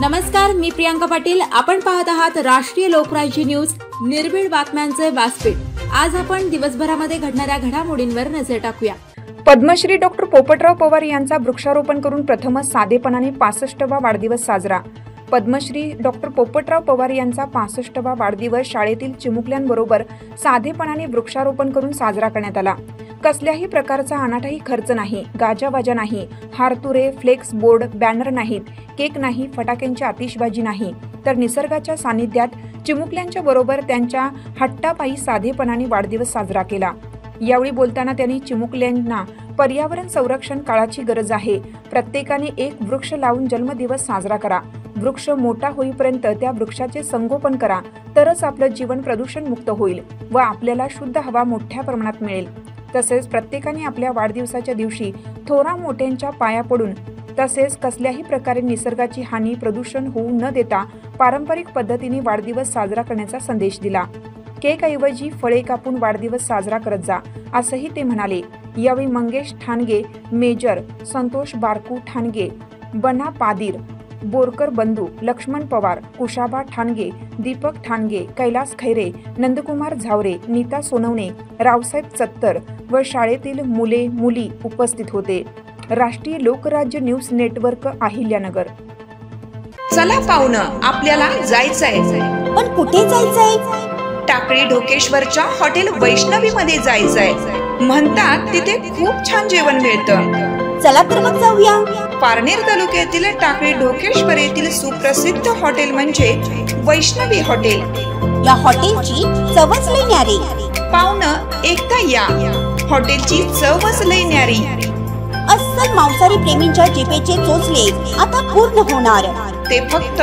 नमस्कार, मी प्रियांका पाटील। आपण पाहत आहात राष्ट्रीय लोकराज्य न्यूज, निर्भीड बातम्यांचे व्यासपीठ। आज आपण दिवसभरामध्ये घडणाऱ्या घडामोडींवर नजर टाकूया। पद्मश्री डॉक्टर पोपटराव पवार यांचा वृक्षारोपण करून प्रथमच साधेपणाने 65वा वाढदिवस साजरा। पद्मश्री डॉक्टर पोपटराव पवार यांचा 65वा वाढदिवस शाळेतील चिमुकल्यांबरोबर साधेपणाने वृक्षारोपण करून साजरा करण्यात आला। कसल्याही प्रकारचा अनाठाही खर्च नाही, गाजावाजा नाही, हारतुरे, फ्लेक्स बोर्ड, बॅनर नाहीत, केक नाही, फटाक्यांची आतिषबाजी नाही, तर निसर्गाच्या सानिध्यात चिमुकल्यांच्या बरोबर त्यांच्या हट्टापायी साधेपणाने वाढदिवस साजरा केला। यावेळी बोलताना त्यांनी चिमुकल्यांना पर्यावरण संरक्षण काळाची गरज आहे, प्रत्येकाने एक वृक्ष लावून जन्मदिवस साजरा करा, वृक्ष मोठा होईपर्यंत त्या वृक्षाचे संगोपन करा, तरच आपलं जीवन प्रदूषण मुक्त होईल व आपल्याला शुद्ध हवा मोठ्या प्रमाणात मिळेल। तसेच प्रत्येकाने आपल्या वाढदिवसाच्या दिवशी थोरा मोठ्यांच्या पाया पडून तसेच कसल्याही प्रकारे निसर्गाची हानी, प्रदूषण होऊ न देता पारंपरिक पद्धतीने वाढदिवस साजरा करण्याचा संदेश दिला। केक ऐवजी फळे कापून वाढदिवस साजरा करत जा, असंही ते म्हणाले। यावेळी मंगेश ठाणगे, मेजर संतोष बारकू ठाणगे, बना पादीर, बोरकर बंधू, लक्ष्मण पवार, कुशाबा ठाणगे, दीपक ठाणगे, कैलास खैरे, नंदकुमार झावरे, नीता सोनवणे, रावसाहेब चत्तर व शाळेतील मुले मुली उपस्थित होते। राष्ट्रीय लोकराज्य न्यूज नेटवर्क, अहिल्यानगर। चला पाहुणं, आपल्याला जायचंय। पण कुठे जायचंय? टाकळी ढोकेश्वरच्या हॉटेल वैष्णवी मध्ये जायचंय। म्हणतात तिथे खूप छान जेवण मिळतं। चला तर मग जाऊया। पारनेर तालुक्यातील टाकळी ढोकेश्वर येथील सुप्रसिद्ध हॉटेल म्हणजे वैष्णवी हॉटेल। या हॉटेलची चवच लई न्यारी। पाहुणं, एकदा या, हॉटेलची चवच लई न्यारी। अस्सल मांसाहारी प्रेमींच्या जिभेचे चोचले आता पूर्ण होणार। ते फक्त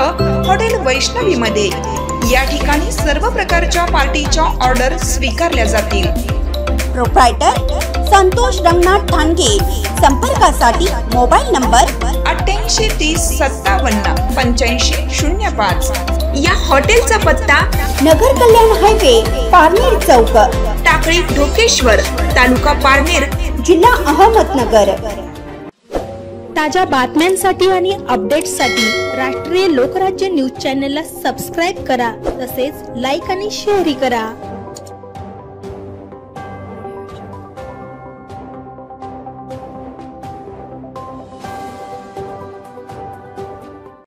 हॉटेल वैष्णवी मध्ये। या ठिकाणी सर्व प्रकारच्या पार्टीच्या ऑर्डर स्वीकारल्या जातील। प्रोप्रायटर संतोष रंगनाथ ठाणगे। संपर्कासाठी मोबाईल नंबर 88 30 57 85 05। या हॉटेलचा पत्ता नगर कल्याण हायवे, पारनेर चौक, टाकळी ढोकेश्वर, तालुका पारनेर, जिल्हा अहमदनगर। ताज्या बातम्यांसाठी आणि अपडेट्ससाठी राष्ट्रीय लोकराज्य न्यूज चॅनलला सबस्क्राईब करा, तसेच लाईक आणि शेअर करा।